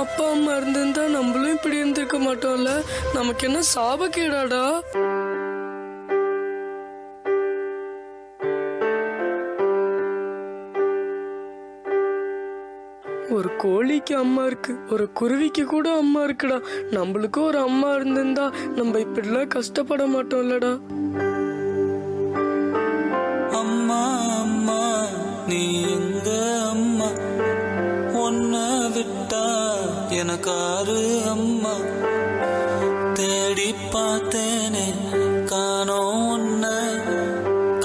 அப்பா அம்மா இருந்திருந்தா நம்மளும் இப்படி இருந்திருக்க மாட்டோம்ல. நமக்கு என்ன சாபக்கேடாடா? ஒரு கோழிக்கு அம்மா இருக்கு, ஒரு குருவிக்கு கூட அம்மா இருக்குடா. நம்மளுக்கும் ஒரு அம்மா இருந்திருந்தா நம்ம இப்படிலாம் கஷ்டப்பட மாட்டோம்லடா. அம்மா அம்மா நீ எங்க அம்மா, உன்னை விட்டா எனக்காரு அம்மா. தேடி பார்த்தேனே காணோம் உன்னை,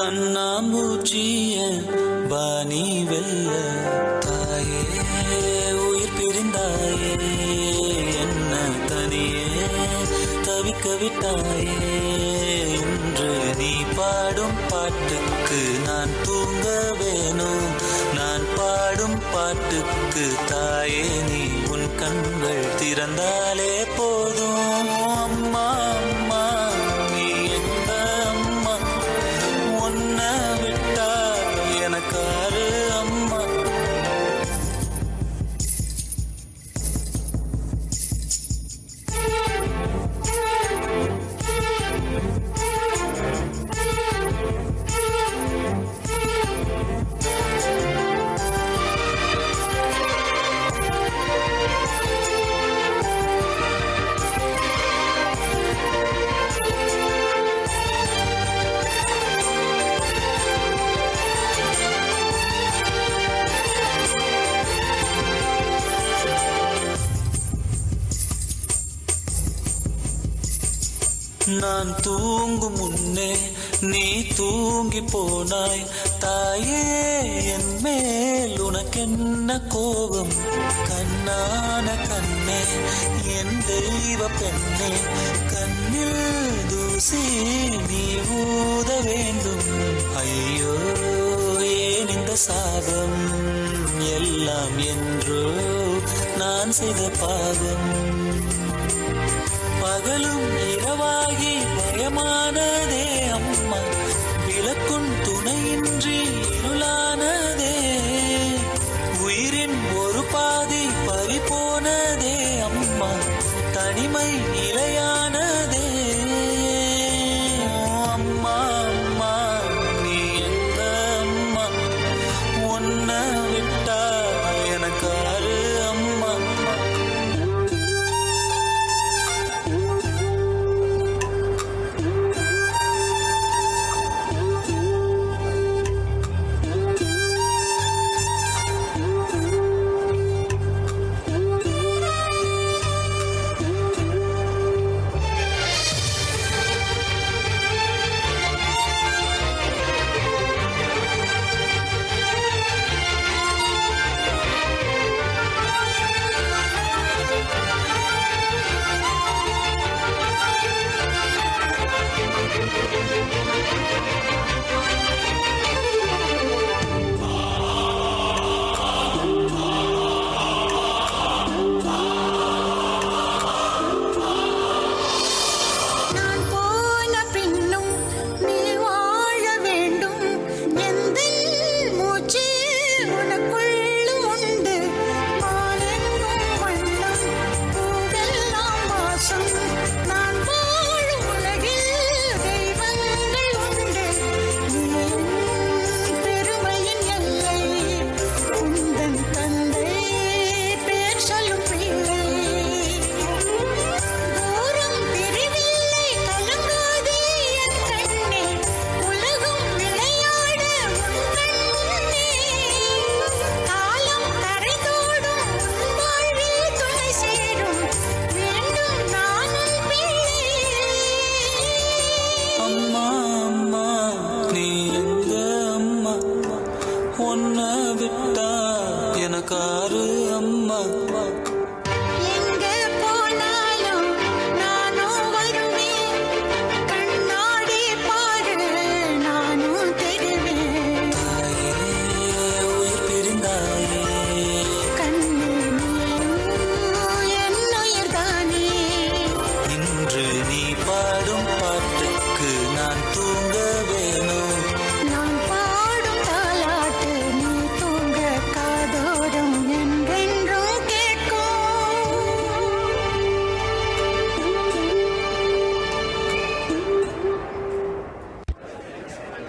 கண்ணாம்பூச்சிய வாணி வெல்ல. தாயே உயிர் பிரிந்தாயே, என்ன தனியே தவிக்க விட்டாயே. இன்று நீ பாடும் பாட்டுக்கு நான் தூங்க வேணும், நான் பாடும் பாட்டுக்கு தாயே நீ உன் கண்கள் திறந்தாலே போதும். அம்மா அம்மா நீ எங்க அம்மா, உன்னை விட்டா எனக்காரு அம்மா. நான் தூங்கும் முன்னே நீ தூங்கி போனாய் தாயே, என் மேல் உனக்கென்ன கோபம்? கண்ணான கண்ணே என் தெய்வ பெண்ணே, கண்ணில் தூசி நீ ஊத வேண்டும். ஐயோ ஏன் இந்த சாபம், எல்லாம் என்றோ நான் செய்த பாவம். பகலும் இரவாகி பயமானதே அம்மா, விளக்கும் துணையின்றி இருளானதே. உயிரின் ஒரு பாதி பறி போனதே அம்மா, தனிமை நிலையானதே. அம்மா அம்மா நீ எங்க அம்மா, உன்னை விட்டா எனக்காரு அம்மா. உன்னை விட்டா எனக்காரு அம்மா.